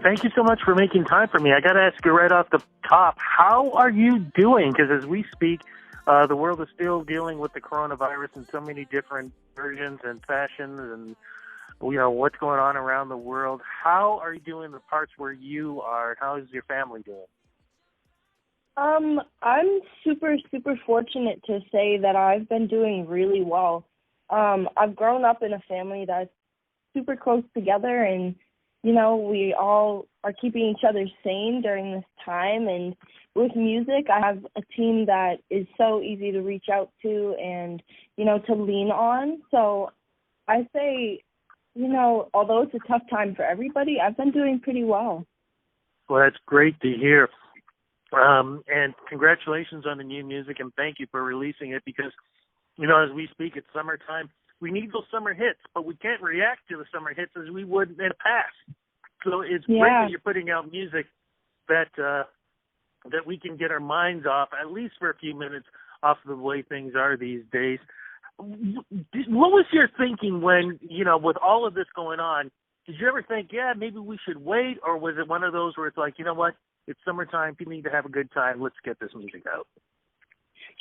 thank you so much for making time for me. I got to ask you right off the top, how are you doing? Because as we speak, the world is still dealing with the coronavirus in so many different versions and fashions and, what's going on around the world. How are you doing in the parts where you are? How is your family doing? I'm super, super fortunate to say that I've been doing really well. I've grown up in a family that's super close together, and, we all are keeping each other sane during this time. And with music, I have a team that is so easy to reach out to and, to lean on. So I say, although it's a tough time for everybody, I've been doing pretty well. Well, that's great to hear. And congratulations on the new music, and thank you for releasing it because, as we speak, it's summertime. We need those summer hits, but we can't react to the summer hits as we would in the past. So it's great that you're putting out music that we can get our minds off, at least for a few minutes, off of the way things are these days. What was your thinking when, with all of this going on, did you ever think, maybe we should wait, or was it one of those where it's like, you know what? It's summertime. People need to have a good time. Let's get this music out.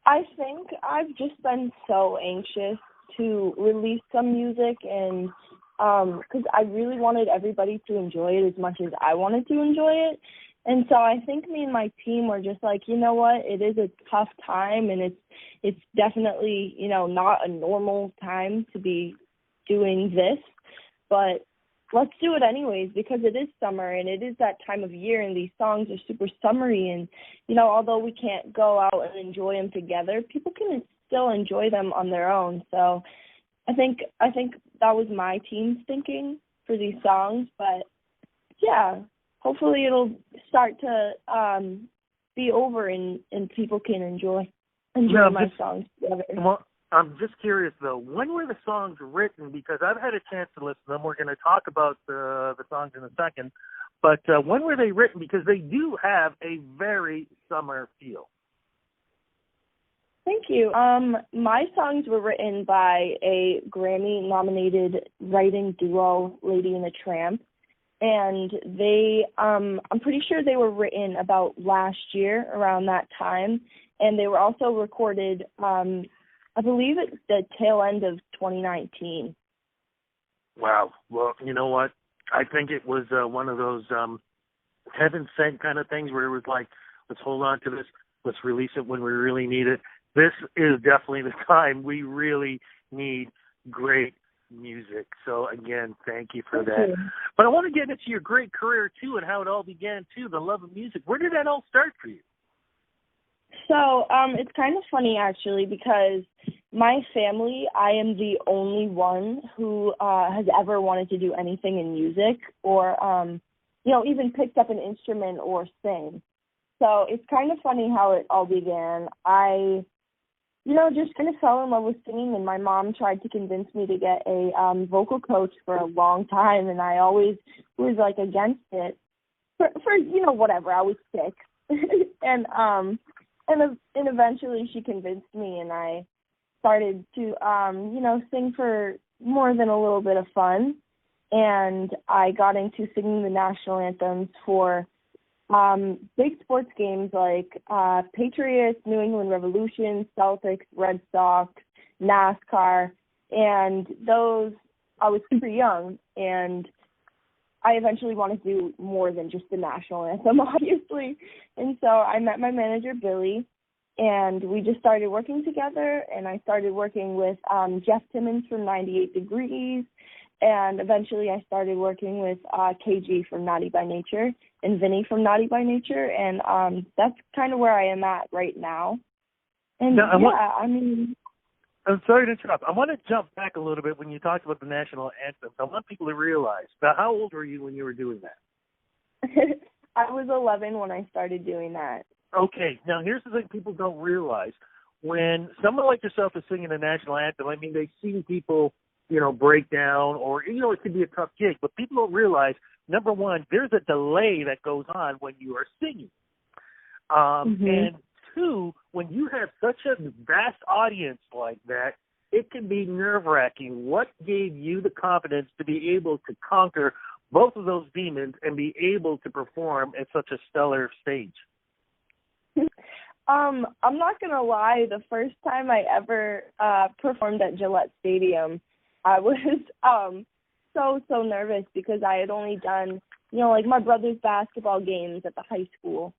I think I've just been so anxious to release some music, and because I really wanted everybody to enjoy it as much as I wanted to enjoy it. And so I think me and my team were just like, you know what, it is a tough time, and it's definitely, not a normal time to be doing this, but let's do it anyways because it is summer and it is that time of year, and these songs are super summery, and, although we can't go out and enjoy them together, people can still enjoy them on their own. So I think that was my team's thinking for these songs, but yeah, hopefully it'll start to be over and people can enjoy my songs together. Well, I'm just curious, though, when were the songs written? Because I've had a chance to listen to them. We're going to talk about the songs in a second. But when were they written? Because they do have a very summer feel. Thank you. My songs were written by a Grammy-nominated writing duo, Lady and the Tramp. And they, I'm pretty sure they were written about last year, around that time. And they were also recorded, I believe it's the tail end of 2019. Wow. Well, you know what? I think it was one of those heaven-sent kind of things where it was like, let's hold on to this. Let's release it when we really need it. This is definitely the time we really need great music. So, again, thank you for that. You. But I want to get into your great career, too, and how it all began, too, the love of music. Where did that all start for you? So it's kind of funny, actually, because my family, I am the only one who has ever wanted to do anything in music or, even picked up an instrument or sing. So it's kind of funny how it all began. I, just kind of fell in love with singing, and my mom tried to convince me to get a vocal coach for a long time, and I always was, against it for whatever. I was sick. And eventually she convinced me, and I started to, sing for more than a little bit of fun. And I got into singing the national anthems for big sports games like Patriots, New England Revolution, Celtics, Red Sox, NASCAR. And those, I was super young, and I eventually wanted to do more than just the national anthem, obviously. And so I met my manager, Billy, and we just started working together, and I started working with Jeff Timmons from 98 Degrees, and eventually I started working with KG from Naughty by Nature and Vinny from Naughty by Nature, and that's kind of where I am at right now. And now, I'm sorry to interrupt. I want to jump back a little bit when you talked about the national anthem. I want people to realize. Now, how old were you when you were doing that? I was 11 when I started doing that. Okay. Now, here's the thing people don't realize. When someone like yourself is singing the national anthem, they've seen people, break down or, it can be a tough gig. But people don't realize, number one, there's a delay that goes on when you are singing. And two, when you have such a vast audience like that, it can be nerve-wracking. What gave you the confidence to be able to conquer both of those demons and be able to perform at such a stellar stage? I'm not gonna lie. The first time I ever performed at Gillette Stadium, I was so nervous because I had only done, like my brother's basketball games at the high school,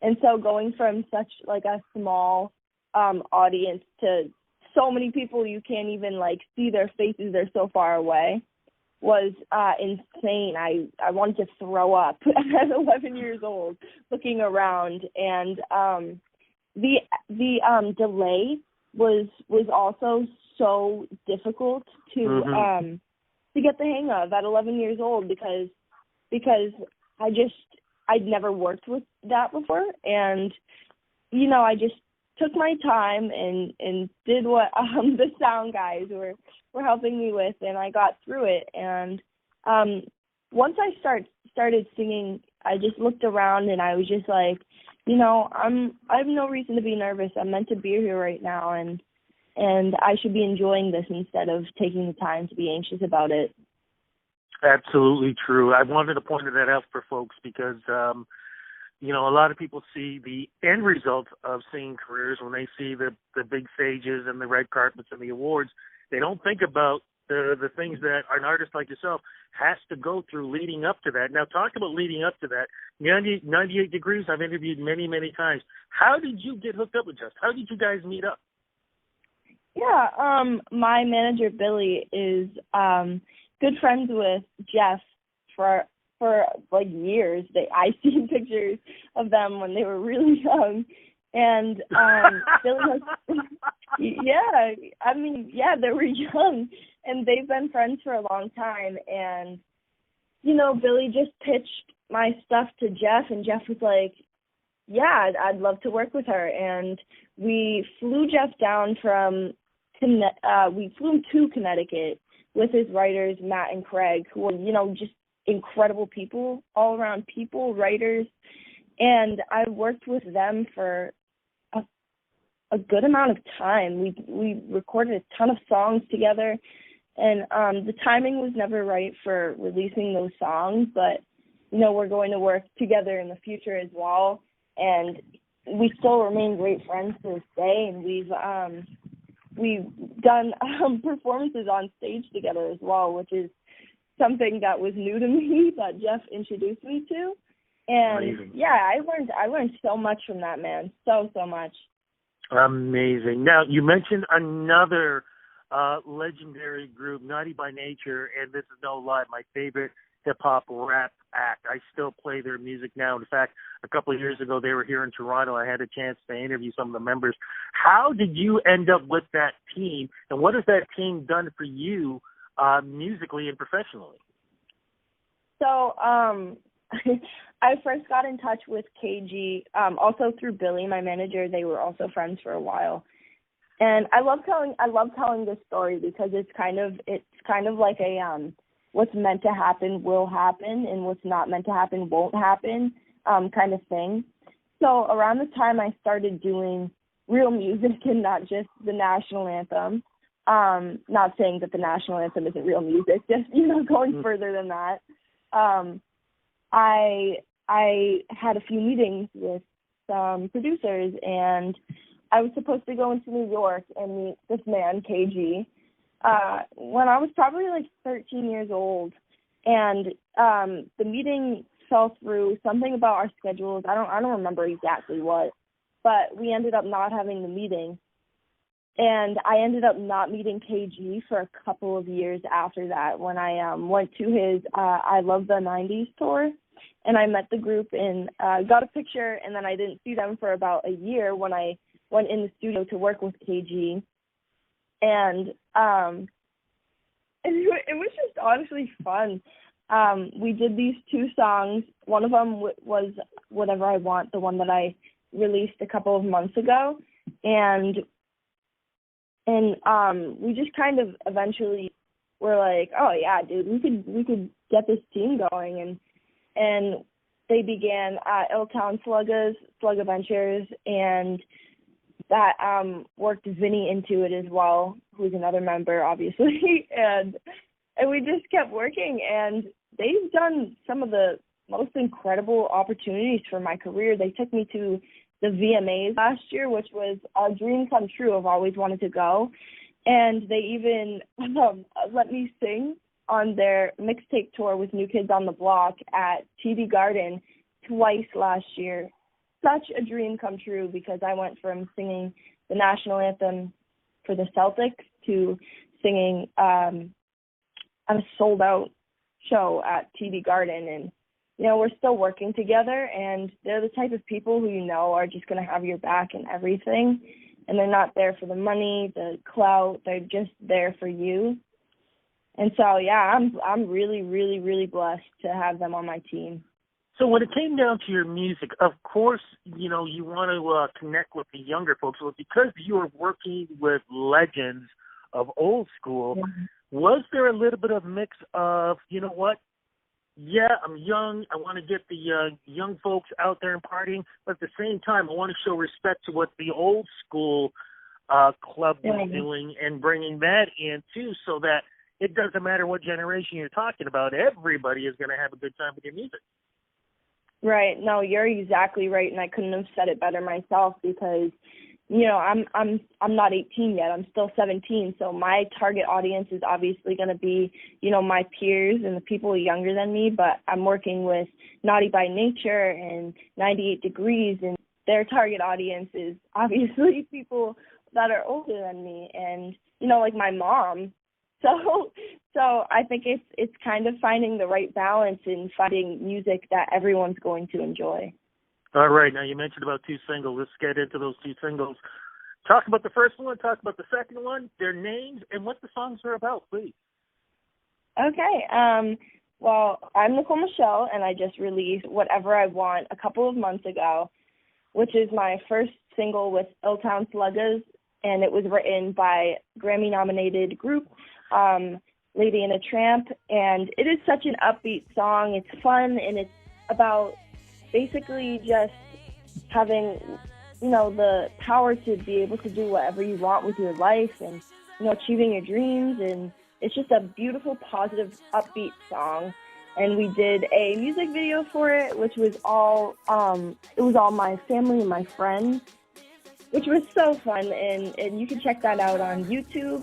and so going from such like a small audience to so many people you can't even like see their faces, they're so far away, was insane. I wanted to throw up at 11 years old looking around, and the delay was also so difficult to get the hang of at 11 years old because I'd never worked with that before, and I just took my time and did what the sound guys were helping me with, and I got through it. And once I started singing, I just looked around and I was just like, I have no reason to be nervous. I'm meant to be here right now, and I should be enjoying this instead of taking the time to be anxious about it. Absolutely true. I wanted to point that out for folks because, a lot of people see the end result of singing careers when they see the big stages and the red carpets and the awards. They don't think about the things that an artist like yourself has to go through leading up to that. Now, talk about leading up to that. 98 Degrees, I've interviewed many, many times. How did you get hooked up with Jeff? How did you guys meet up? Yeah, my manager, Billy, is good friends with Jeff for like years. I seen pictures of them when they were really young, and Billy has, they were young, and they've been friends for a long time. And Billy just pitched my stuff to Jeff, and Jeff was like, "Yeah, I'd love to work with her." And we flew Jeff down we flew him to Connecticut with his writers, Matt and Craig, who were, just incredible people, all around people, writers. And I worked with them for a good amount of time. We recorded a ton of songs together, and the timing was never right for releasing those songs, but we're going to work together in the future as well, and we still remain great friends to this day. And we've done performances on stage together as well, which is something that was new to me that Jeff introduced me to. And amazing. Yeah, I learned so much from that man, so much. Amazing. Now, you mentioned another legendary group, Naughty by Nature, and this is no lie, my favorite hip-hop rap act. I still play their music now. In fact, a couple of years ago, they were here in Toronto. I had a chance to interview some of the members. How did you end up with that team, and what has that team done for you musically and professionally? So I first got in touch with KG, also through Billy, my manager. They were also friends for a while, and I love telling this story because it's kind of like a what's meant to happen will happen, and what's not meant to happen won't happen kind of thing. So around the time I started doing real music and not just the national anthem, not saying that the national anthem isn't real music, just going further than that, I had a few meetings with some producers, and I was supposed to go into New York and meet this man, KG, when I was probably like 13 years old. And the meeting fell through, something about our schedules. I don't remember exactly what, but we ended up not having the meeting. And I ended up not meeting KG for a couple of years after that, when I went to his I Love the 90s tour, and I met the group and got a picture, and then I didn't see them for about a year when I went in the studio to work with KG. And it was just honestly fun. We did these two songs. One of them was Whatever I Want, the one that I released a couple of months ago. And we just kind of eventually were like, oh yeah, dude, we could get this team going, and they began Illtown Slug Adventures, and that worked Vinny into it as well, who's another member, obviously, and we just kept working, and they've done some of the most incredible opportunities for my career. They took me to the VMAs last year, which was a dream come true. I've always wanted to go. And they even let me sing on their mixtape tour with New Kids on the Block at TD Garden twice last year. Such a dream come true, because I went from singing the national anthem for the Celtics to singing a sold-out show at TD Garden. And, you know, we're still working together, and they're the type of people who you know are just going to have your back in everything. And they're not there for the money, the clout. They're just there for you. And so, yeah, I'm really, really, really blessed to have them on my team. So when it came down to your music, of course, you know, you want to connect with the younger folks. But because you were working with legends of old school, was there a little bit of mix of, you know what, yeah, I'm young, I want to get the young folks out there and partying, but at the same time, I want to show respect to what the old school club was doing and bringing that in, too, so that it doesn't matter what generation you're talking about, everybody is going to have a good time with your music. Right. No, you're exactly right, and I couldn't have said it better myself, because, you know, I'm not 18 yet. I'm still 17, so my target audience is obviously going to be, you know, my peers and the people younger than me, but I'm working with Naughty by Nature and 98 Degrees, and their target audience is obviously people that are older than me and, you know, like my mom. So I think it's kind of finding the right balance in finding music that everyone's going to enjoy. All right. Now, you mentioned about two singles. Let's get into those two singles. Talk about the first one, talk about the second one, their names, and what the songs are about, please. Okay. Well, I'm Nichole, and I just released Whatever I Want a couple of months ago, which is my first single with Illtown Sluggas, and it was written by Grammy-nominated group Lady and a Tramp, and it is such an upbeat song. It's fun, and it's about basically just having, you know, the power to be able to do whatever you want with your life and, you know, achieving your dreams. And it's just a beautiful, positive, upbeat song. And we did a music video for it, which was all my family and my friends, which was so fun. And you can check that out on YouTube.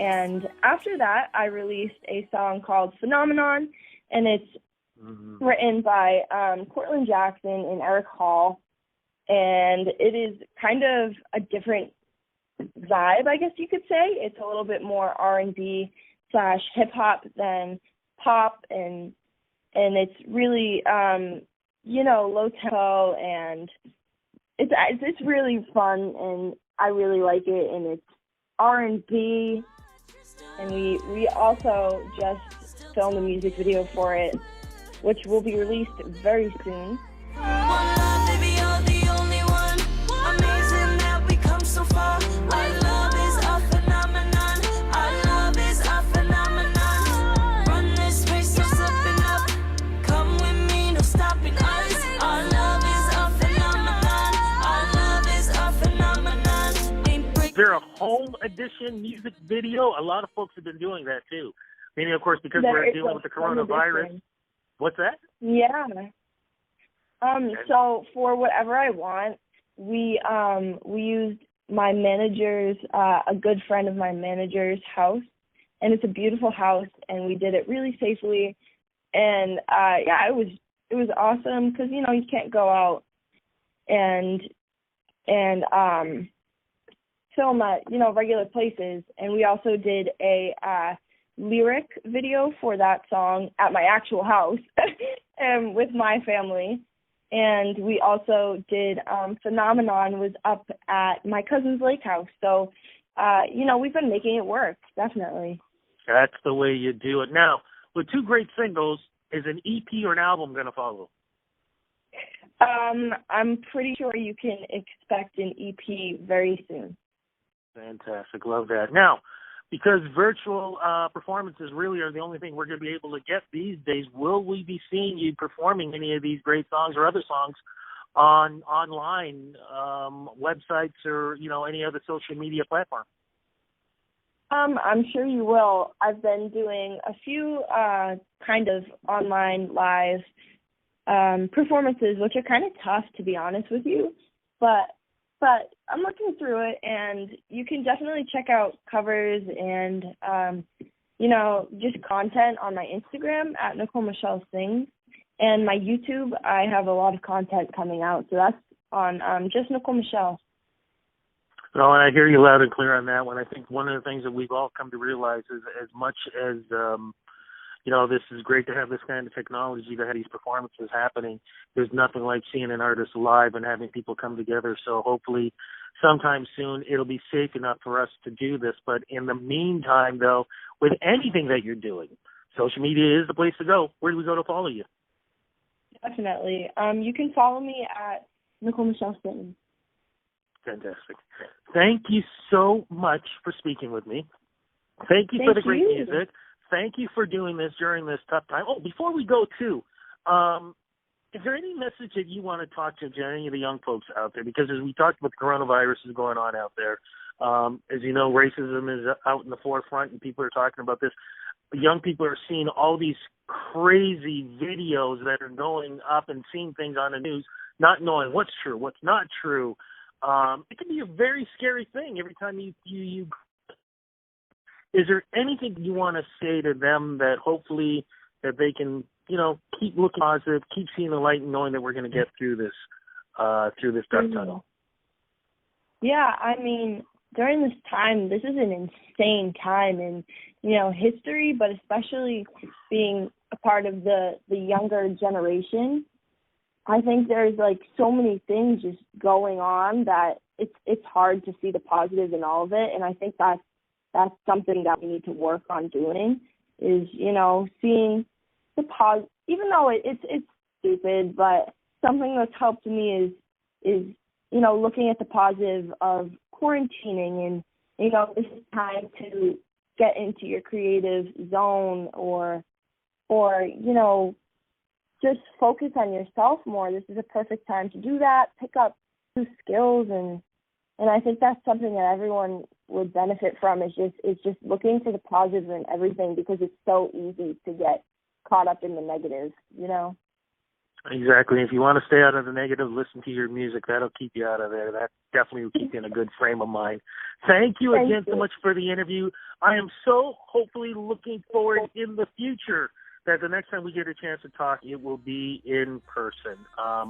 And after that, I released a song called Phenomenon, and it's written by Cortland Jackson and Eric Hall, and it is kind of a different vibe, I guess you could say. It's a little bit more R&B / hip-hop than pop, and it's really, you know, low-tempo, and it's really fun, and I really like it, and it's R&B. And we also just filmed a music video for it, which will be released very soon. Is there a home edition music video? A lot of folks have been doing that too. Meaning, of course, because we're dealing with the coronavirus. What's that? Yeah. So for Whatever I Want, we used my manager's, a good friend of my manager's house, and it's a beautiful house, and we did it really safely, and yeah, it was awesome because, you know, you can't go out and film at, you know, regular places. And we also did a lyric video for that song at my actual house and with my family. And we also did Phenomenon was up at my cousin's lake house. So, you know, we've been making it work, definitely. That's the way you do it. Now, with two great singles, is an EP or an album going to follow? I'm pretty sure you can expect an EP very soon. Fantastic. Love that. Now, because virtual performances really are the only thing we're going to be able to get these days, will we be seeing you performing any of these great songs or other songs on online websites or, any other social media platform? I'm sure you will. I've been doing a few kind of online live performances, which are kind of tough, to be honest with you. But I'm looking through it, and you can definitely check out covers and, just content on my Instagram at Nichole Sings. And my YouTube, I have a lot of content coming out. So that's on just Nichole Michelle. No, and I hear you loud and clear on that one. I think one of the things that we've all come to realize is as much as, this is great to have this kind of technology to have these performances happening, there's nothing like seeing an artist live and having people come together. So hopefully sometime soon it'll be safe enough for us to do this. But in the meantime, though, with anything that you're doing, social media is the place to go. Where do we go to follow you? Definitely. You can follow me at Nichole Michelle Sings. Fantastic. Thank you so much for speaking with me. Thank you for the great music. Thank you for doing this during this tough time. Oh, before we go, too, is there any message that you want to talk to any of the young folks out there? Because as we talked about, the coronavirus is going on out there. As you know, racism is out in the forefront, and people are talking about this. Young people are seeing all these crazy videos that are going up and seeing things on the news, not knowing what's true, what's not true. It can be a very scary thing every time you. Is there anything you want to say to them that hopefully that they can, keep looking positive, keep seeing the light, and knowing that we're going to get through this dark tunnel? Yeah, I mean, during this time, this is an insane time in, history, but especially being a part of the younger generation. I think there's so many things just going on that it's hard to see the positive in all of it, and I think that's something that we need to work on doing is seeing the positive, even though it's stupid, but something that's helped me is looking at the positive of quarantining, and this is time to get into your creative zone or just focus on yourself more. This is a perfect time to do that, pick up new skills, and I think that's something that everyone would benefit from is just looking for the positive in everything, because it's so easy to get caught up in the negative, Exactly. If you want to stay out of the negative, listen to your music. That'll keep you out of there. That definitely will keep you in a good frame of mind. Thank you again so much for the interview. I am so hopefully looking forward in the future that the next time we get a chance to talk, it will be in person.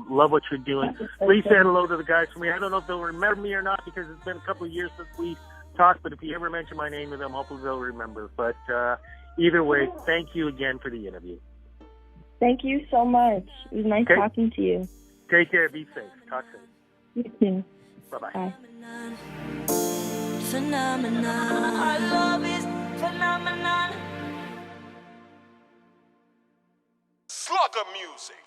Love what you're doing. Please say hello to the guys for me. I don't know if they'll remember me or not because it's been a couple of years since we talked, but if you ever mention my name to them, hopefully they'll remember. But either way, thank you again for the interview. Thank you so much. It was nice talking to you. Take care. Be safe. Talk soon. You too. Bye-bye. Bye. Phenomenon. Our love is phenomenon. Slugger music.